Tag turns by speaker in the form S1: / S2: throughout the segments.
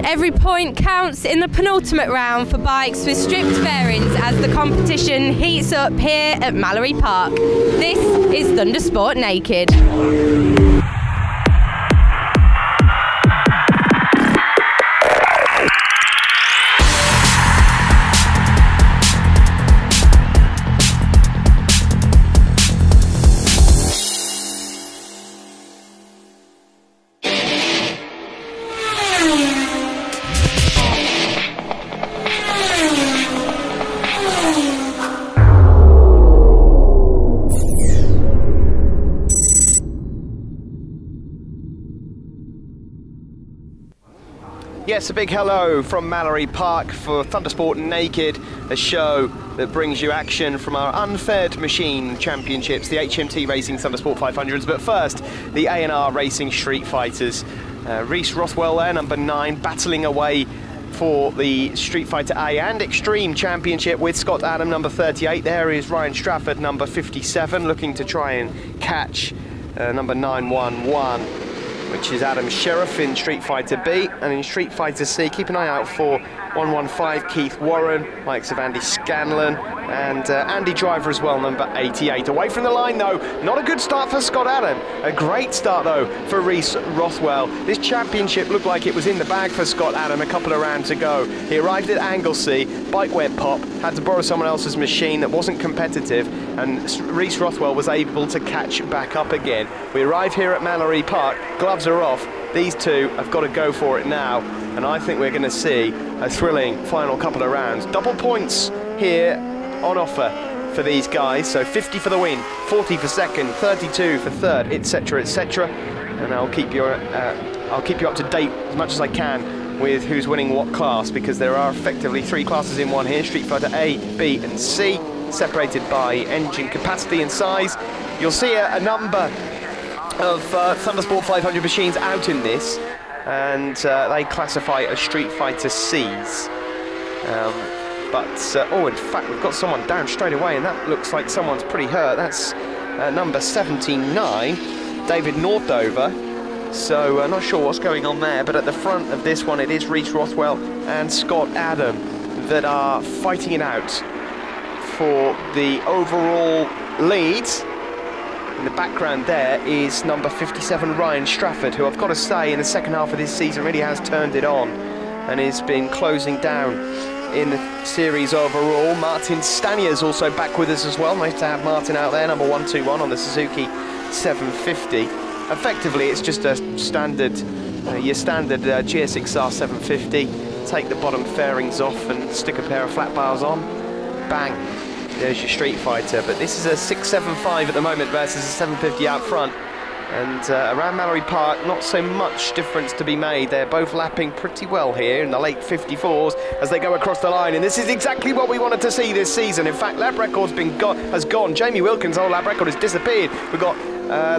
S1: Every point counts in the penultimate round for bikes with stripped fairings as the competition heats up here at Mallory Park. This is Thundersport Naked.
S2: Yes, a big hello from Mallory Park for Thundersport Naked, a show that brings you action from our unfaired machine championships, the HMT Racing Thundersport 500s. But first, the A&R Racing Street Fighters. Reese Rothwell there, number 9, battling away for the Street Fighter A and Extreme Championship with Scott Adam, number 38. There is Ryan Strafford, number 57, looking to try and catch number 911. Which is Adam Sheriff in Street Fighter B, and in Street Fighter C, keep an eye out for 115 Keith Warren, likes of Andy Scanlon, and Andy Driver as well, number 88. Away from the line though, not a good start for Scott Adam. A great start though for Reese Rothwell. This championship looked like it was in the bag for Scott Adam a couple of rounds ago. He arrived at Anglesey, bike went pop, had to borrow someone else's machine that wasn't competitive, and Reese Rothwell was able to catch back up again. We arrive here at Mallory Park, gloves are off. These two have got to go for it now, and I think we're going to see a thrilling final couple of rounds. Double points here on offer for these guys, so 50 for the win, 40 for second, 32 for third, etc, etc. And I'll keep you up to date as much as I can with who's winning what class, because there are effectively 3 classes in one here: Street Fighter A, B and C, separated by engine capacity and size. You'll see a number of Thundersport 500 machines out in this, and they classify as Street Fighter Cs. Oh, in fact, we've got someone down straight away, and that looks like someone's pretty hurt. That's number 79, David Northover. So not sure what's going on there, but at the front of this one, it is Reese Rothwell and Scott Adam that are fighting it out for the overall lead. In the background there is number 57, Ryan Strafford, who I've got to say in the second half of this season really has turned it on and has been closing down in the series overall. Martin Stanier's also back with us as well. Nice to have Martin out there, number 121 on the Suzuki 750. Effectively, it's just a standard, your standard GSXR 750. Take the bottom fairings off and stick a pair of flat bars on. Bang. There's your Street Fighter, but this is a 675 at the moment versus a 750 out front. And around Mallory Park, not so much difference to be made. They're both lapping pretty well here in the late 54s as they go across the line. And this is exactly what we wanted to see this season. In fact, lap record's has gone. Jamie Wilkins' old lap record has disappeared. We've got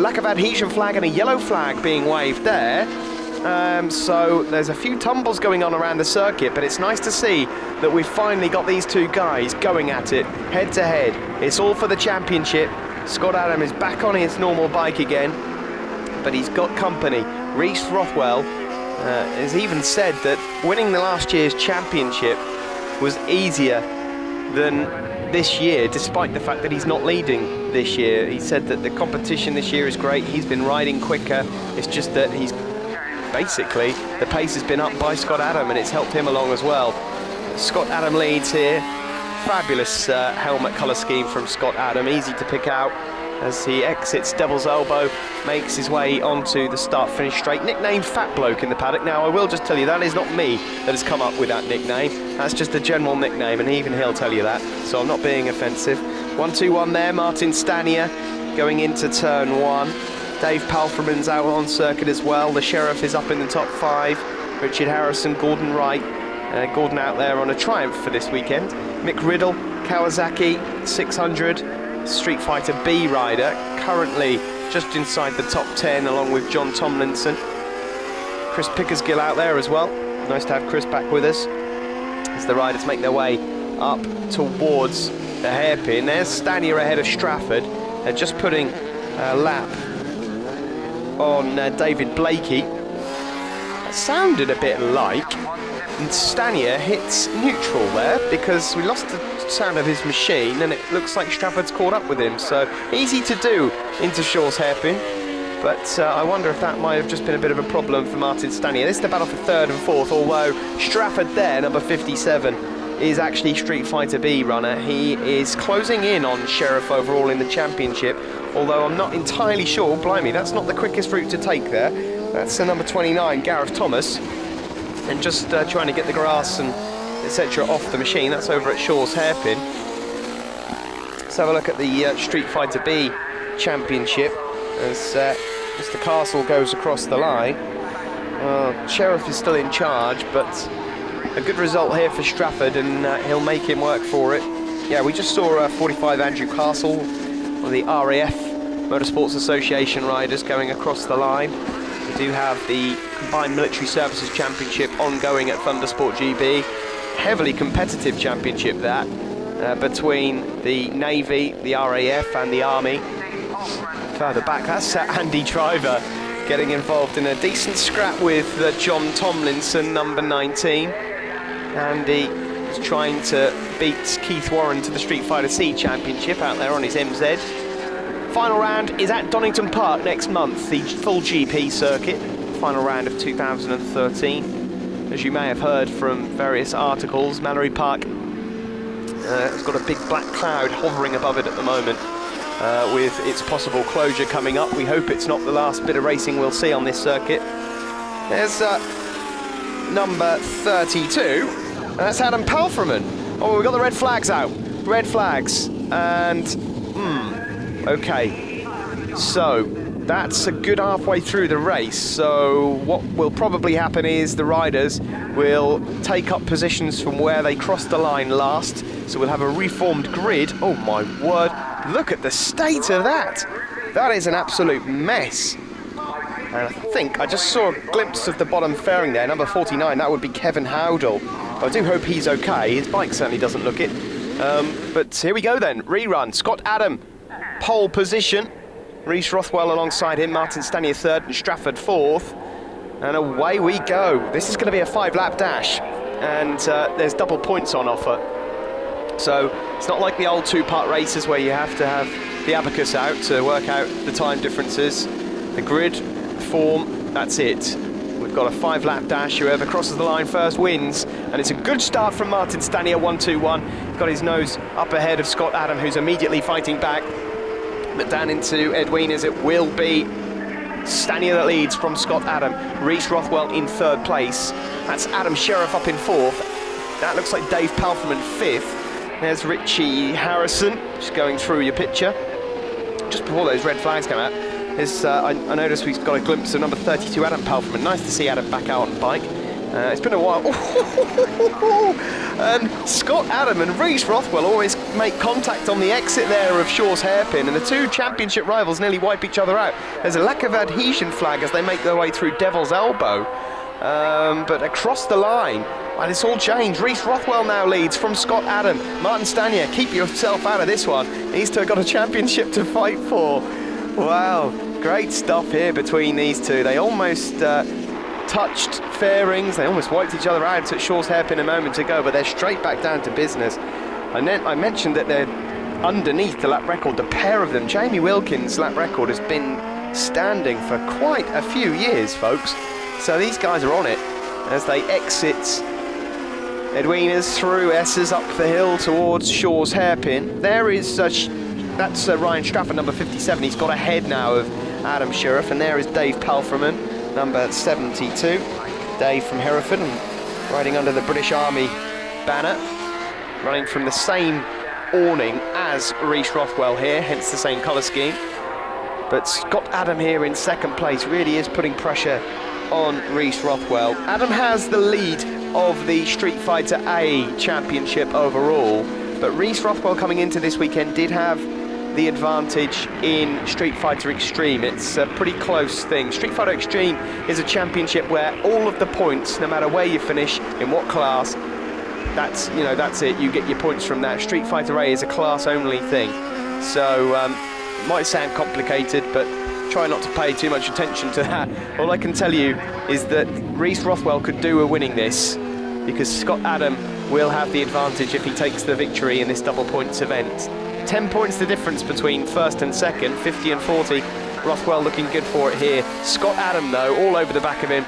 S2: lack of adhesion flag and a yellow flag being waved there. So there's a few tumbles going on around the circuit, but it's nice to see that we've finally got these two guys going at it head to head. It's all for the championship. Scott Adam is back on his normal bike again, but he's got company. Reese Rothwell has even said that winning the last year's championship was easier than this year, despite the fact that he's not leading this year. He said that the competition this year is great. He's been riding quicker. It's just that he's basically, the pace has been up by Scott Adam, and it's helped him along as well. Scott Adam leads here. Fabulous helmet colour scheme from Scott Adam, easy to pick out as he exits Devil's Elbow, makes his way onto the start-finish straight. Nicknamed Fat Bloke in the paddock. Now, I will just tell you, that is not me that has come up with that nickname. That's just a general nickname, and even he'll tell you that, so I'm not being offensive. 1-2-1 there, Martin Stanier going into turn 1. Dave Palfreman's out on circuit as well. The Sheriff is up in the top 5. Richard Harrison, Gordon Wright. Gordon out there on a triumph for this weekend. Mick Riddle, Kawasaki 600, Street Fighter B rider, currently just inside the top 10 along with John Tomlinson. Chris Pickersgill out there as well. Nice to have Chris back with us as the riders make their way up towards the hairpin. There's Stanier ahead of Strafford. They're just putting a lap on David Blakey. sounded a bit like Stanier hits neutral there, because we lost the sound of his machine and it looks like Strafford's caught up with him. So easy to do into Shaw's hairpin, but I wonder if that might have just been a bit of a problem for Martin Stanier. This is the battle for 3rd and 4th, although Strafford there, number 57, is actually Street Fighter B runner. He is closing in on Sheriff overall in the championship, although I'm not entirely sure. Blimey, that's not the quickest route to take there. That's the number 29, Gareth Thomas, and just trying to get the grass and etc. off the machine. That's over at Shaw's hairpin. Let's have a look at the Street Fighter B championship as Mr. Castle goes across the line. Sheriff is still in charge, but a good result here for Strafford, and he'll make him work for it. Yeah, we just saw 45 Andrew Castle, one of the RAF Motorsports Association riders, going across the line. We do have the Combined Military Services Championship ongoing at Thundersport GB. Heavily competitive championship that, between the Navy, the RAF and the Army. Further back, that's Andy Driver getting involved in a decent scrap with John Tomlinson, number 19. Andy is trying to beat Keith Warren to the Street Fighter C championship out there on his MZ. Final round is at Donington Park next month, the full GP circuit. Final round of 2013. As you may have heard from various articles, Mallory Park has got a big black cloud hovering above it at the moment, with its possible closure coming up. We hope it's not the last bit of racing we'll see on this circuit. There's number 32, and that's Adam Palfreman. Oh, we've got the red flags out. Red flags, and okay, so that's a good halfway through the race. So what will probably happen is the riders will take up positions from where they crossed the line last. So we'll have a reformed grid. Oh my word, look at the state of that. That is an absolute mess. And I think I just saw a glimpse of the bottom fairing there, number 49, that would be Kevin Howdell. I do hope he's okay. His bike certainly doesn't look it. But here we go then, rerun. Scott Adam, pole position. Rhys Rothwell alongside him, Martin Stanier 3rd and Strafford 4th. And away we go. This is going to be a 5-lap dash, and there's double points on offer. So it's not like the old 2-part races where you have to have the abacus out to work out the time differences. The grid, form, that's it. We've got a 5-lap dash. Whoever crosses the line first wins, and it's a good start from Martin Stanier, 1-2-1. He's got his nose up ahead of Scott Adam, who's immediately fighting back. But down into Edwinas, it will be Stanier that leads from Scott Adam. Rhys Rothwell in 3rd place. That's Adam Sheriff up in 4th. That looks like Dave Palfreman 5th. There's Richie Harrison, just going through your picture. Just before those red flags come out, I noticed we've got a glimpse of number 32, Adam Palfreman. Nice to see Adam back out on the bike. It's been a while. And Scott Adam and Rhys Rothwell always make contact on the exit there of Shaw's hairpin, and the two championship rivals nearly wipe each other out. There's a lack of adhesion flag as they make their way through Devil's Elbow. But across the line, and it's all changed. Rhys Rothwell now leads from Scott Adam. Martin Stanier, keep yourself out of this one. He's still got a championship to fight for. Wow, great stuff here between these two. They almost touched fairings, they almost wiped each other out at Shaw's hairpin a moment ago, but they're straight back down to business. And then I mentioned that they're underneath the lap record, the pair of them. Jamie Wilkins' lap record has been standing for quite a few years, folks. So these guys are on it as they exit Edwinas through Esses up the hill towards Shaw's hairpin. There is, that's Ryan Strafford, number 57. He's got ahead now of Adam Sheriff, and there is Dave Palfreman, number 72. Dave from Hereford, and riding under the British Army banner, running from the same awning as Rhys Rothwell here, hence the same colour scheme. But Scott Adam here in 2nd place really is putting pressure on Rhys Rothwell. Adam has the lead of the Street Fighter A championship overall, but Rhys Rothwell coming into this weekend did have the advantage in Street Fighter Extreme. It's a pretty close thing. Street Fighter Extreme is a championship where all of the points, no matter where you finish, in what class, that's it, you get your points from that. Street Fighter A is a class only thing. So it might sound complicated, but try not to pay too much attention to that. All I can tell you is that Reece Rothwell could do with winning this, because Scott Adam will have the advantage if he takes the victory in this double points event. 10 points the difference between first and second, 50 and 40. Rothwell looking good for it here. Scott Adam, though, all over the back of him,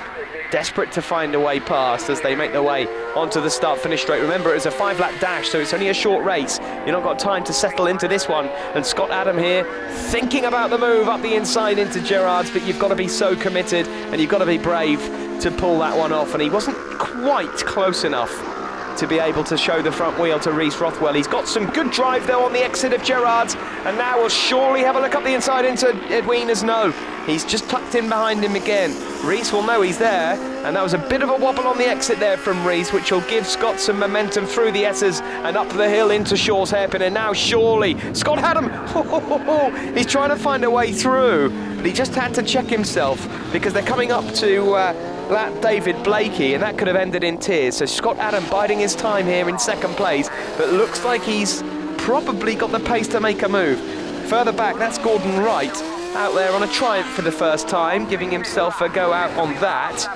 S2: desperate to find a way past as they make their way onto the start-finish straight. Remember, it's a 5-lap dash, so it's only a short race. You've not got time to settle into this one. And Scott Adam here, thinking about the move up the inside into Gerrard's, but you've got to be so committed and you've got to be brave to pull that one off. And he wasn't quite close enough to be able to show the front wheel to Reece Rothwell. He's got some good drive though on the exit of Gerrard's, and now we'll surely have a look up the inside into Edwina's. No, he's just tucked in behind him again. Reece will know he's there, and that was a bit of a wobble on the exit there from Reece, which will give Scott some momentum through the S's and up the hill into Shaw's hairpin. And now surely Scott Adam, he's trying to find a way through, but he just had to check himself because they're coming up to that David Blakey, and that could have ended in tears. So Scott Adam biding his time here in second place, but looks like he's probably got the pace to make a move. Further back, that's Gordon Wright out there on a Triumph for the first time, giving himself a go out on that.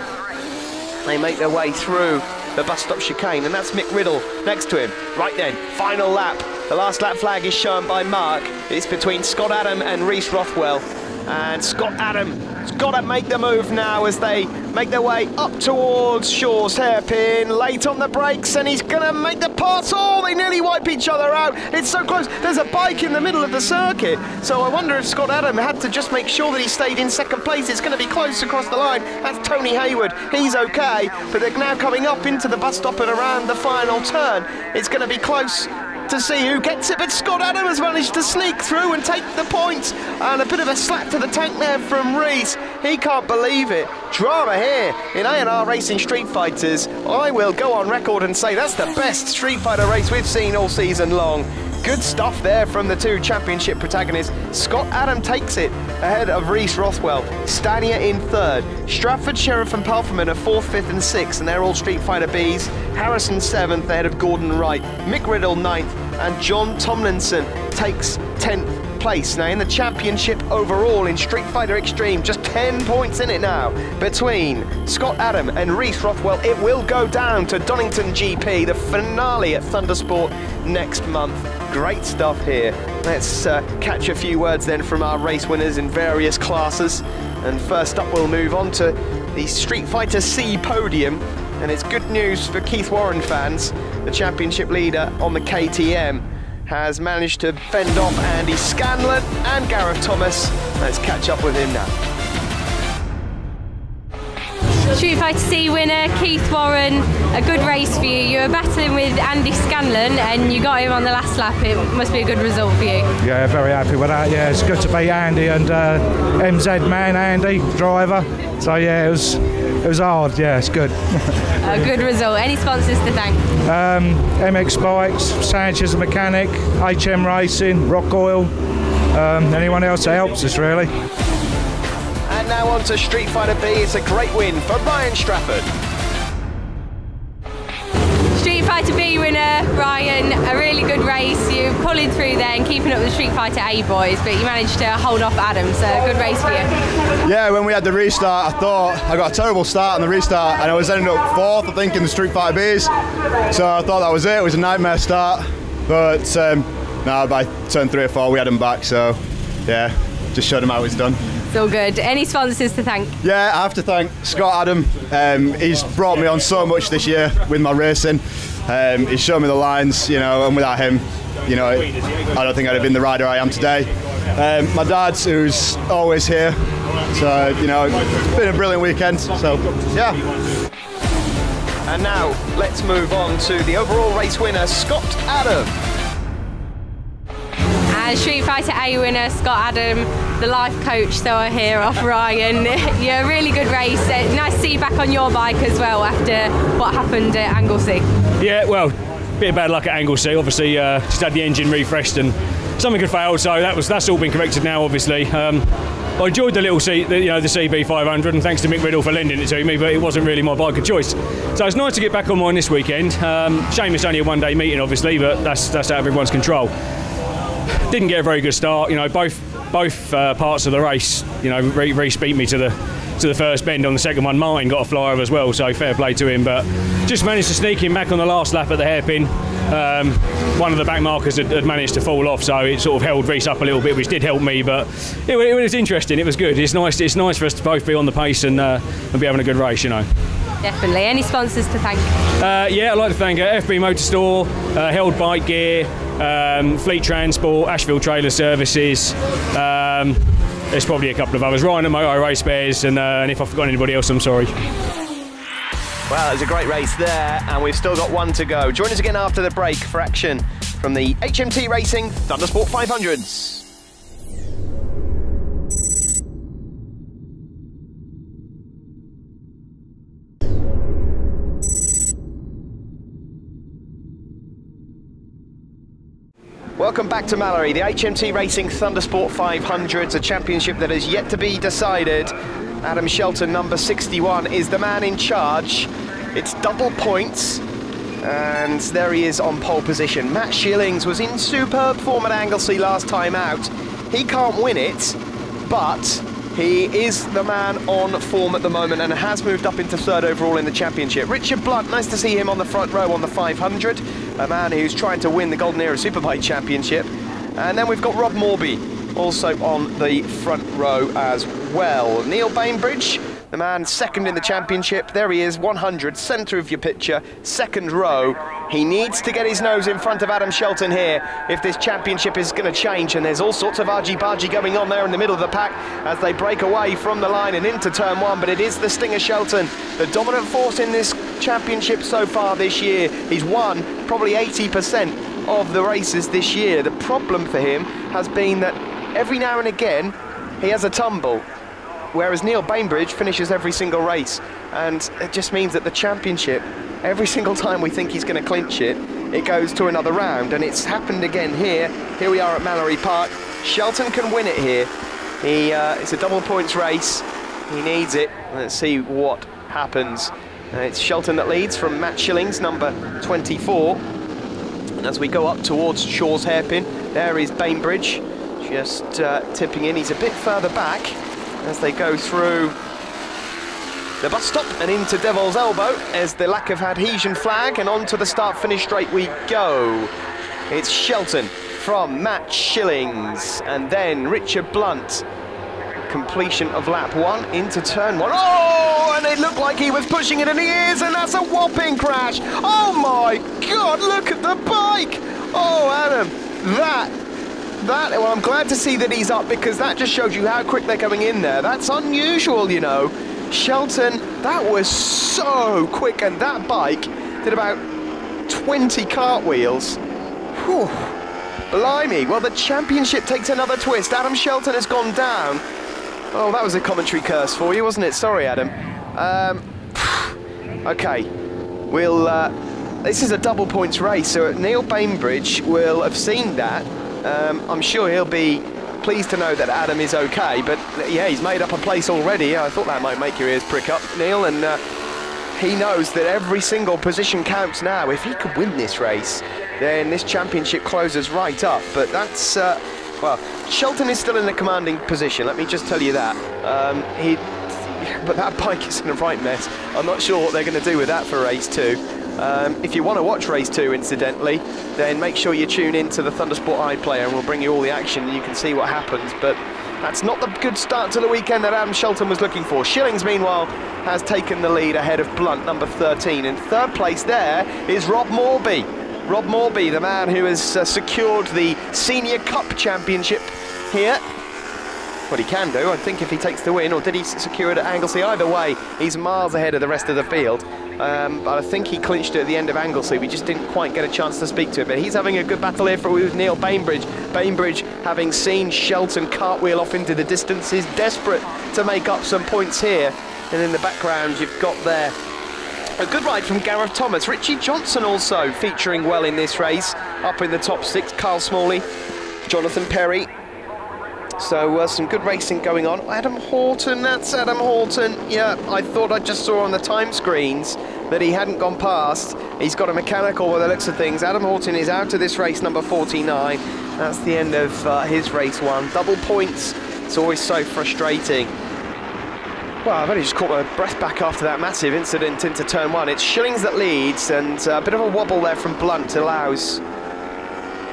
S2: They make their way through the bus stop chicane, and that's Mick Riddle next to him. Right then, final lap. The last lap flag is shown by Mark. It's between Scott Adam and Reece Rothwell. And Scott Adam's got to make the move now as they make their way up towards Shaw's hairpin. Late on the brakes, and he's going to make the pass. Oh, they nearly wipe each other out. It's so close. There's a bike in the middle of the circuit. So I wonder if Scott Adam had to just make sure that he stayed in second place. It's going to be close across the line. That's Tony Hayward. He's okay, but they're now coming up into the bus stop and around the final turn. It's going to be close to see who gets it, but Scott Adam has managed to sneak through and take the points, and a bit of a slap to the tank there from Reece. He can't believe it. Drama here in A&R Racing Street Fighters. I will go on record and say that's the best Street Fighter race we've seen all season long. Good stuff there from the two championship protagonists. Scott Adam takes it ahead of Reece Rothwell. Stania in third. Stratford, Sheriff and Palferman are fourth, fifth and sixth, and they're all Street Fighter Bs. Harrison seventh ahead of Gordon Wright. Mick Riddle ninth, and John Tomlinson takes 10th place. Now in the championship overall in Street Fighter Extreme, just 10 points in it now between Scott Adam and Reece Rothwell. It will go down to Donington GP, the finale at Thundersport next month. Great stuff here. Let's catch a few words then from our race winners in various classes. And first up, we'll move on to the Street Fighter C podium. And it's good news for Keith Warren fans. The championship leader on the KTM has managed to fend off Andy Scanlon and Gareth Thomas. Let's catch up with him now.
S1: Street Fighter C winner, Keith Warren, a good race for you. You were battling with Andy Scanlon and you got him on the last lap. It must be a good result for you. Yeah,
S3: very happy with that. Yeah, it's good to beat Andy and MZ man, Andy, driver. So yeah, it was hard. Yeah, it's good.
S1: A good result. Any sponsors to thank?
S3: MX Bikes, Sanchez Mechanic, HM Racing, Rock Oil, anyone else that helps us really.
S2: And now on to Street Fighter B. It's a great win for Ryan Strafford.
S1: Street Fighter B winner, Ryan, a really good race. You're pulling through there and keeping up with the Street Fighter A boys, but you managed to hold off Adam, so a good race for you.
S4: Yeah, when we had the restart, I thought I got a terrible start on the restart, and I was ending up fourth, I think, in the Street Fighter B's. So I thought that was it. It was a nightmare start, but no, by turn 3 or 4 we had him back, so yeah, just showed him how it's done.
S1: It's all good. Any sponsors to thank?
S4: Yeah, I have to thank Scott Adam. He's brought me on so much this year with my racing. He's shown me the lines, you know, and without him, you know, I don't think I'd have been the rider I am today. My dad, who's always here, so, you know, it's been a brilliant weekend, so, yeah.
S2: And now, let's move on to the overall race winner, Scott Adam.
S1: And Street Fighter A winner, Scott Adam, the life coach, so I hear off Ryan. Yeah, really good race. Nice to see you back on your bike as well after what happened at Anglesey. Yeah, well, bit of bad luck at Anglesey. Obviously, just had the engine refreshed and something had failed, so that's all been corrected now, obviously. I enjoyed the little the CB 500, and thanks to Mick Riddle for lending it to me, but it wasn't really my bike of choice. So it's nice to get back on mine this weekend. Shame it's only a one-day meeting, obviously, but that's out of everyone's control.
S5: didn't get a very good start. You know, both parts of the race. You know, Reece beat me to the first bend. On the second one, Martin got a flyover as well, so fair play to him. But just managed to sneak him back on the last lap at the hairpin. One of the back markers had managed to fall off, so it sort of held Reece up a little bit, which did help me. But it was interesting. It was good. It's nice for us to both be on the pace and be having a good race. You know.
S1: Definitely. Any sponsors to thank?
S5: Yeah, I'd like to thank FB Motor Store, Held Bike Gear, Fleet Transport, Ashfield Trailer Services. There's probably a couple of others. Ryan at Moto Race Spares, and if I've forgotten anybody else, I'm sorry.
S2: Well, it was a great race there, and we've still got one to go. Join us again after the break for action from the HMT Racing Thundersport 500s. Welcome back to Mallory, the HMT Racing Thundersport 500s, a championship that is yet to be decided. Adam Shelton, number 61, is the man in charge. It's double points, and there he is on pole position. Matt Schillings was in superb form at Anglesey last time out. He can't win it, but he is the man on form at the moment and has moved up into third overall in the championship. Richard Blunt, nice to see him on the front row on the 500, a man who's trying to win the Golden Era Superbike Championship. And then we've got Rob Morby, also on the front row as well. Neil Bainbridge, the man second in the championship. There he is, 100, centre of your picture, second row. He needs to get his nose in front of Adam Shelton here if this championship is going to change, and there's all sorts of argy-bargy going on there in the middle of the pack as they break away from the line and into turn one, but it is the Stinger Shelton, the dominant force in this championship so far this year. He's won probably 80% of the races this year. The problem for him has been that every now and again he has a tumble, whereas Neil Bainbridge finishes every single race, and it just means that the championship, every single time we think he's going to clinch it, it goes to another round, and it's happened again here. Here we are at Mallory Park. Shelton can win it here. It's a double points race. He needs it. Let's see what happens. It's Shelton that leads from Matt Schillings, number 24. And as we go up towards Shaw's hairpin, there is Bainbridge, just tipping in. He's a bit further back as they go through the bus stop and into Devil's Elbow as the lack of adhesion flag, and on to the start-finish straight we go. It's Shelton from Matt Schillings, and then Richard Blunt. Completion of lap one into turn one. Oh, and it looked like he was pushing it, and he is, and that's a whopping crash. Oh my God, look at the bike. Oh, Adam, well, I'm glad to see that he's up, because that just shows you how quick they're going in there. That's unusual, you know. Shelton, that was so quick, and that bike did about 20 cartwheels. Whew. Blimey. Well, the championship takes another twist. Adam Shelton has gone down. Oh, that was a commentary curse for you, wasn't it? Sorry, Adam. Okay. This is a double points race, so Neil Bainbridge will have seen that. I'm sure he'll be pleased to know that Adam is okay, but yeah, he's made up a place already. I thought that might make your ears prick up, Neil, and he knows that every single position counts now. If he could win this race, then this championship closes right up, but that's, well, Shelton is still in a commanding position, let me just tell you that. But that bike is in a right mess. I'm not sure what they're going to do with that for race two. If you want to watch race two, incidentally, then make sure you tune in to the Thundersport iPlayer, and we'll bring you all the action and you can see what happens. But that's not the good start to the weekend that Adam Shelton was looking for. Schillings, meanwhile, has taken the lead ahead of Blunt, number 13. In third place there is Rob Morby. Rob Morby, the man who has secured the Senior Cup Championship here. What he can do, I think, if he takes the win, or did he secure it at Anglesey? Either way, he's miles ahead of the rest of the field. But I think he clinched it at the end of Anglesey. We just didn't quite get a chance to speak to him. But he's having a good battle here with Neil Bainbridge. Bainbridge, having seen Shelton cartwheel off into the distance, is desperate to make up some points here. And in the background, you've got there a good ride from Gareth Thomas. Richie Johnson also featuring well in this race. Up in the top six, Carl Smalley, Jonathan Perry. So some good racing going on. Adam Horton, that's Adam Horton. Yeah, I thought I just saw on the time screens that he hadn't gone past. He's got a mechanical by the looks of things. Adam Horton is out of this race, number 49. That's the end of his race one. Double points, it's always so frustrating. Well, I've only just caught my breath back after that massive incident into turn one. It's Shillings that leads, and a bit of a wobble there from Blunt allows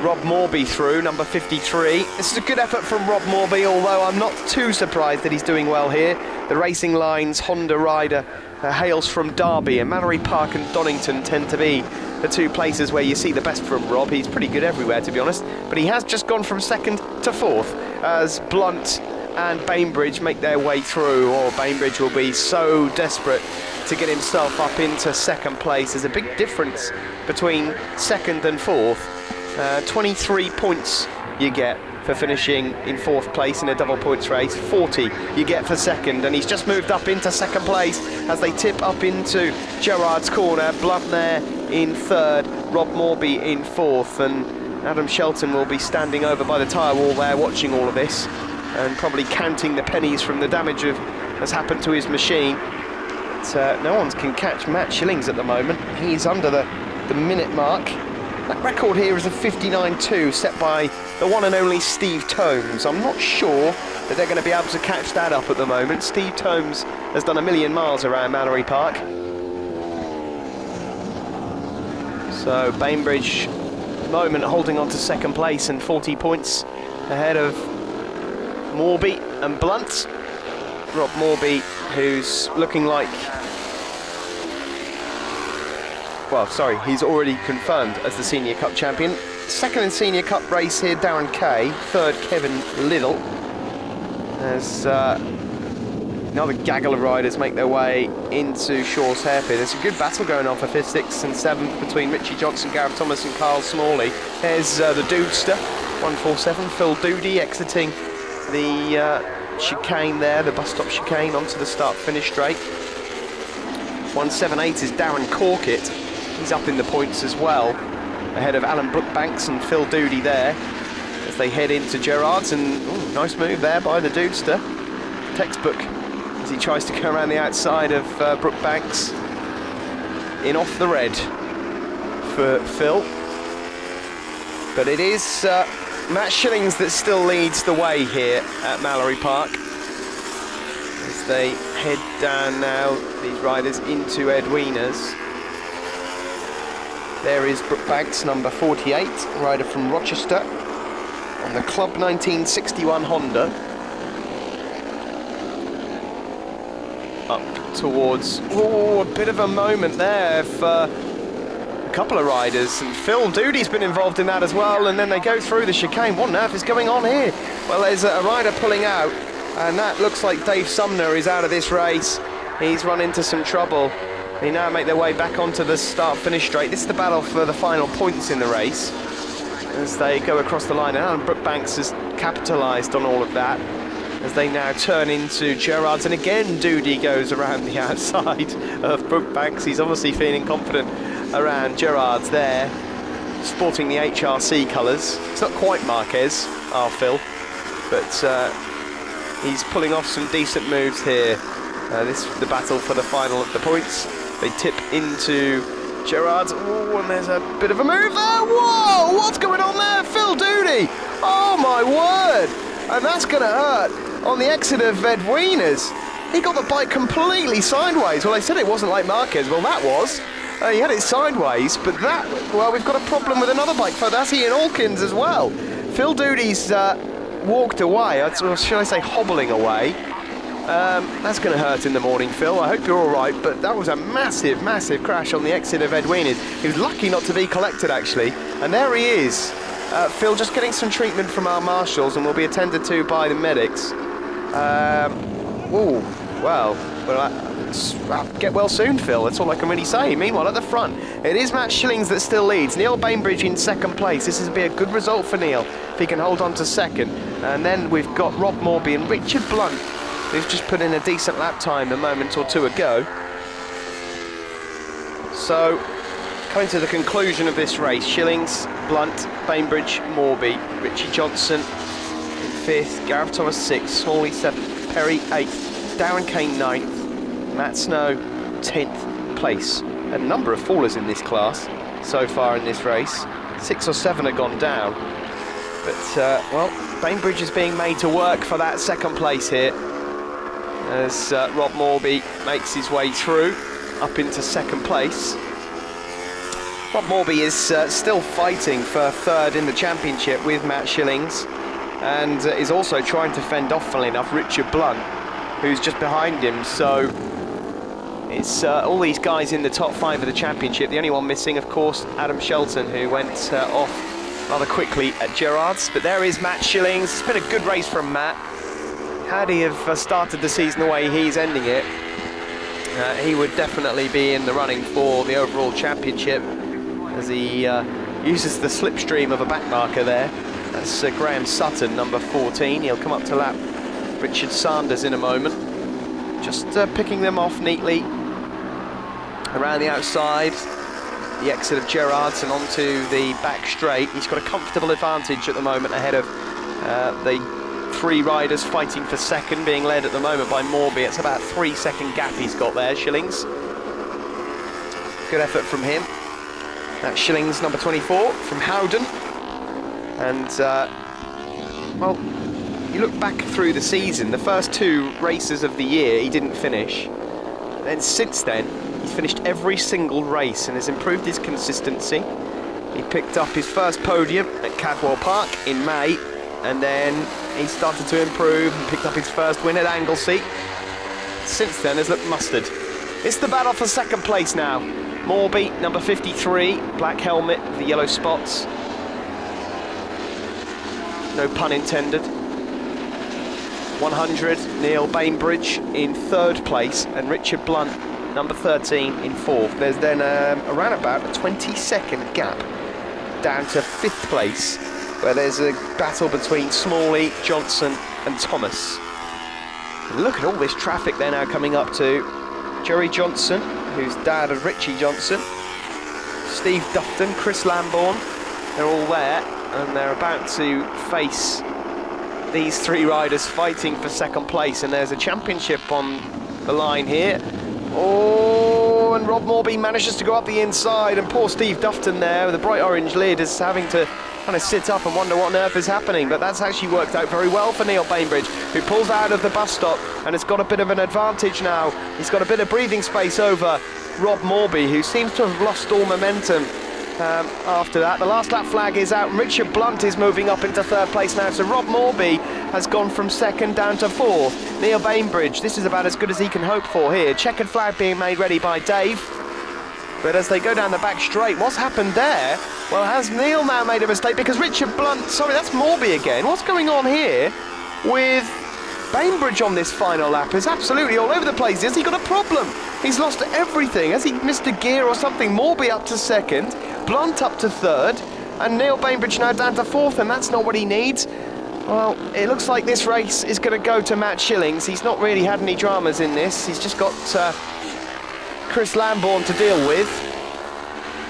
S2: Rob Morby through, number 53. This is a good effort from Rob Morby, although I'm not too surprised that he's doing well here. The Racing Lines Honda rider hails from Derby, and Mallory Park and Donington tend to be the two places where you see the best from Rob. He's pretty good everywhere, to be honest, but he has just gone from second to fourth as Blunt and Bainbridge make their way through. Or Bainbridge will be so desperate to get himself up into second place. There's a big difference between second and fourth. 23 points you get for finishing in fourth place in a double points race, 40 you get for second, and he's just moved up into second place as they tip up into Gerard's corner. Blunt there in third, Rob Morby in fourth, and Adam Shelton will be standing over by the tyre wall there watching all of this and probably counting the pennies from the damage has happened to his machine. But no one can catch Matt Shillings at the moment. He's under the minute mark. That record here is a 59.2 set by the one and only Steve Tomes. I'm not sure that they're going to be able to catch that up at the moment. Steve Tomes has done 1,000,000 miles around Mallory Park. So Bainbridge, at the moment, holding on to second place and 40 points ahead of Morby and Blunt. Rob Morby, who's looking like... well, sorry, he's already confirmed as the Senior Cup champion. Second in Senior Cup race here, Darren Kay. Third, Kevin Little. As another gaggle of riders make their way into Shaw's Hairpin. There's a good battle going on for 5th, 6th and 7th between Richie Johnson, Gareth Thomas and Carl Smalley. There's the Dudester, 147, Phil Doody exiting the chicane there, the bus stop chicane, onto the start-finish straight. 178 is Darren Corkett. He's up in the points as well, ahead of Alan Brookbanks and Phil Doody there, as they head into Gerard's. And ooh, nice move there by the Dudester. Textbook, as he tries to go around the outside of Brookbanks. In off the red for Phil. But it is Matt Shillings that still leads the way here at Mallory Park. As they head down now, these riders, into Edwinas. There is Brookbanks, number 48, rider from Rochester, on the Club 1961 Honda. Up towards, oh, a bit of a moment there for a couple of riders, and Phil Doody's been involved in that as well, and then they go through the chicane. What on earth is going on here? Well, there's a rider pulling out, and that looks like Dave Sumner is out of this race. He's run into some trouble. They now make their way back onto the start-finish straight. This is the battle for the final points in the race as they go across the line. And Alan Brookbanks has capitalised on all of that as they now turn into Gerard's. And again, Doody goes around the outside of Brookbanks. He's obviously feeling confident around Gerard's there, sporting the HRC colours. It's not quite Marquez, our Phil, but he's pulling off some decent moves here. This is the battle for the final of the points. They tip into Gerard's. Oh, and there's a bit of a move there. Whoa, what's going on there? Phil Doody. Oh, my word. And that's going to hurt on the exit of Edwinas. He got the bike completely sideways. Well, they said it wasn't like Marquez. Well, that was. He had it sideways, but that, well, we've got a problem with another bike. That's Ian Alkins as well. Phil Doody's walked away, or should I say hobbling away. That's going to hurt in the morning, Phil. I hope you're all right, but that was a massive, massive crash on the exit of Edwinas. He was lucky not to be collected, actually. And there he is. Phil just getting some treatment from our marshals and will be attended to by the medics. Get well soon, Phil. That's all I can really say. Meanwhile, at the front, it is Matt Shillings that still leads. Neil Bainbridge in second place. This is be a good result for Neil if he can hold on to second. And then we've got Rob Morby and Richard Blunt, who's just put in a decent lap time a moment or two ago. So, coming to the conclusion of this race, Shillings, Blunt, Bainbridge, Morby, Richie Johnson in 5th, Gareth Thomas 6th, Smalley 7th, Perry 8th, Darren Kane 9th, Matt Snow 10th place. A number of fallers in this class so far in this race. 6 or 7 have gone down. But, well, Bainbridge is being made to work for that second place here, as Rob Morby makes his way through up into second place. Rob Morby is still fighting for third in the championship with Matt Shillings, and is also trying to fend off, funnily enough, Richard Blunt, who's just behind him. So it's all these guys in the top 5 of the championship. The only one missing, of course, Adam Shelton, who went off rather quickly at Gerrard's. But there is Matt Shillings. It's been a good race from Matt. Had he have started the season the way he's ending it, he would definitely be in the running for the overall championship, as he uses the slipstream of a back marker there. That's Graham Sutton, number 14. He'll come up to lap Richard Sanders in a moment. Just picking them off neatly around the outside, the exit of Gerrard's and onto the back straight. He's got a comfortable advantage at the moment ahead of the 3 riders fighting for second, being led at the moment by Morby. It's about a 3-second gap he's got there, Shillings. Good effort from him. That's Shillings, number 24, from Howden. And, well, you look back through the season, the first 2 races of the year he didn't finish. And since then, he's finished every single race and has improved his consistency. He picked up his first podium at Cadwell Park in May, and then he started to improve and picked up his first win at Anglesey. Since then has looked mustard. It's the battle for second place now. Morby, number 53, black helmet, the yellow spots. No pun intended. 100, Neil Bainbridge in third place, and Richard Blunt, number 13, in fourth. There's then around about a 20-second gap down to fifth place, where there's a battle between Smalley, Johnson and Thomas. And look at all this traffic they're now coming up to. Jerry Johnson, who's dad of Richie Johnson, Steve Dufton, Chris Lambourne, they're all there, and they're about to face these 3 riders fighting for second place, and there's a championship on the line here. Oh, and Rob Morby manages to go up the inside, and poor Steve Dufton there with a bright orange lid is having to kind of sit up and wonder what on earth is happening. But that's actually worked out very well for Neil Bainbridge, who pulls out of the bus stop and has got a bit of an advantage now. He's got a bit of breathing space over Rob Morby, who seems to have lost all momentum after that. The last lap flag is out. Richard Blunt is moving up into third place now, so Rob Morby has gone from second down to fourth. Neil Bainbridge, this is about as good as he can hope for here. Checkered flag being made ready by Dave. But as they go down the back straight, what's happened there? Well, has Neil now made a mistake? Because Richard Blunt, sorry, that's Morby again. What's going on here with Bainbridge on this final lap? Is absolutely all over the place. Has he got a problem? He's lost everything. Has he missed a gear or something? Morby up to second, Blunt up to third, and Neil Bainbridge now down to fourth, and that's not what he needs. Well, it looks like this race is going to go to Matt Shillings. He's not really had any dramas in this. He's just got Chris Lambourne to deal with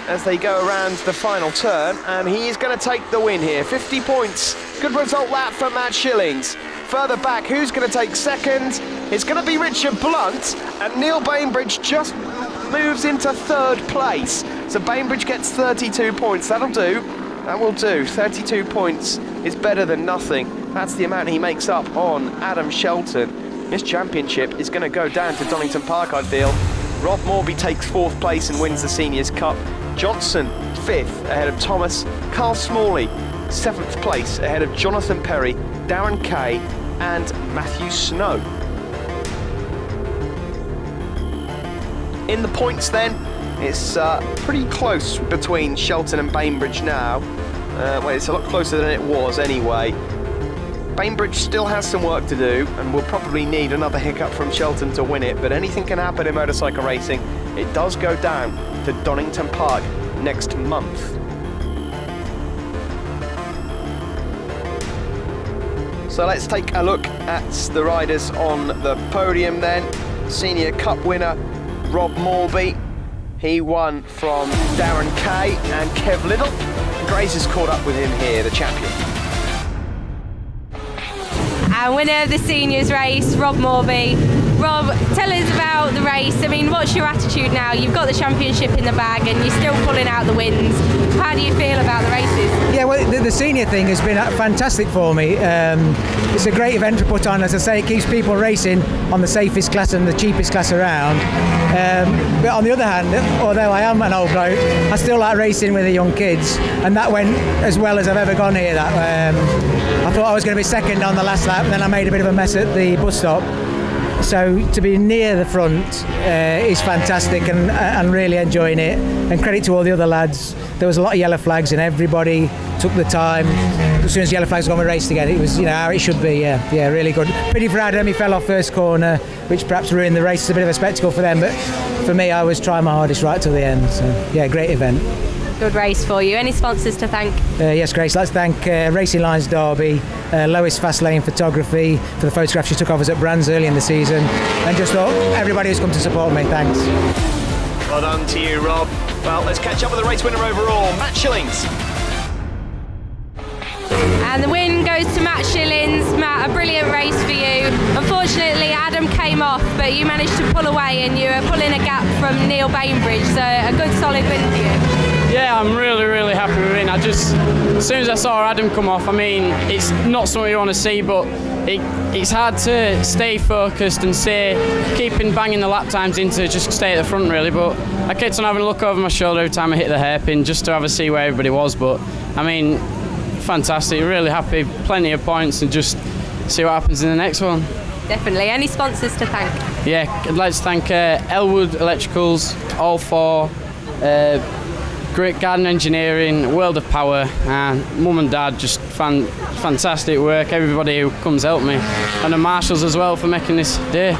S2: as they go around the final turn, and he is going to take the win here. 50 points. Good result that for Matt Shillings. Further back, who's going to take second? It's going to be Richard Blunt, and Neil Bainbridge just moves into third place. So Bainbridge gets 32 points. That'll do. That will do. 32 points is better than nothing. That's the amount he makes up on Adam Shelton. This championship is going to go down to Donington Park, I feel. Rob Morby takes fourth place and wins the Seniors Cup. Johnson, fifth, ahead of Thomas. Carl Smalley, seventh place, ahead of Jonathan Perry, Darren Kay and Matthew Snow. In the points then, it's pretty close between Shelton and Bainbridge now. Well, it's a lot closer than it was anyway. Bainbridge still has some work to do and will probably need another hiccup from Shelton to win it, but anything can happen in motorcycle racing. It does go down to Donington Park next month. So let's take a look at the riders on the podium then. Senior Cup winner Rob Morby. He won from Darren Kay and Kev Little. Grace has caught up with him here, the champion.
S1: And winner of the seniors race, Rob Morby. Rob, tell us about the race. I mean, what's your attitude now? You've got the championship in the bag and you're still pulling out the wins. How do you feel about the races?
S6: Yeah, well, the senior thing has been fantastic for me. It's a great event to put on. As I say, it keeps people racing on the safest class and the cheapest class around. But on the other hand, although I am an old bloke, I still like racing with the young kids, and that went as well as I've ever gone here. I thought I was going to be second on the last lap, and then I made a bit of a mess at the bus stop. So to be near the front is fantastic, and really enjoying it. And credit to all the other lads. There was a lot of yellow flags, and everybody took the time. As soon as the yellow flags were gone, we raced again. It was, how it should be. Yeah, really good. Pity for Adam, he fell off first corner, which perhaps ruined the race. It's a bit of a spectacle for them, but for me, I was trying my hardest right till the end. So yeah, great event.
S1: Good race for you. Any sponsors to thank?
S6: Yes, Grace. Let's thank Racing Lines Derby, Lois Fastlane Photography for the photographs she took of us at Brands early in the season, and just everybody who's come to support me. Thanks.
S2: Well done to you, Rob. Well, let's catch up with the race winner overall, Matt Shillings.
S1: And the win goes to Matt Shillings. Matt, a brilliant race for you. Unfortunately, Adam came off, but you managed to pull away and you were pulling a gap from Neil Bainbridge, so a good solid win for you.
S7: Yeah, I'm really happy with it. As soon as I saw Adam come off, I mean, it's not something you want to see, but it's hard to stay focused and keeping banging the lap times in to just stay at the front really, but I kept on having a look over my shoulder every time I hit the hairpin just to have a see where everybody was. But I mean, fantastic, really happy, plenty of points, and just see what happens in the next one.
S1: Definitely. Any sponsors to thank?
S7: Yeah, I'd like to thank Elwood Electricals, All For, Great Garden Engineering, World of Power, and Mum and Dad, just fantastic work, everybody who comes help me, and the marshals as well for making this day.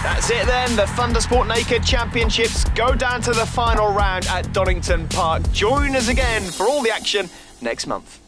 S2: That's it then, the Thundersport Naked Championships go down to the final round at Donington Park. Join us again for all the action next month.